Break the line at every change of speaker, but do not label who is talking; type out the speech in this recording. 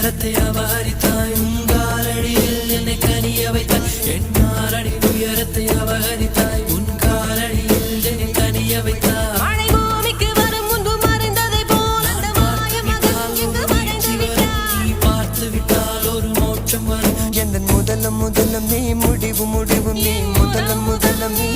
துயரத்தை அபகரித்தாய் உன் காலடியில் என்னை கனிய வைத்தாய் என் மாரடி துயரத்தை அபகரித்தாய் உன் காலடியில் என்னை கனிய வைத்தாய்
மழை பூமிக்கு வரும் முன்பு மறைந்ததை போல் அந்த மாயமகன் எங்கு மறைந்து விட்டாய்
நீ பார்த்து விட்டால் ஒரு மோட்சம் வரும்
எந்த முதலம் நீ முடிவு நீ முதலம் நீ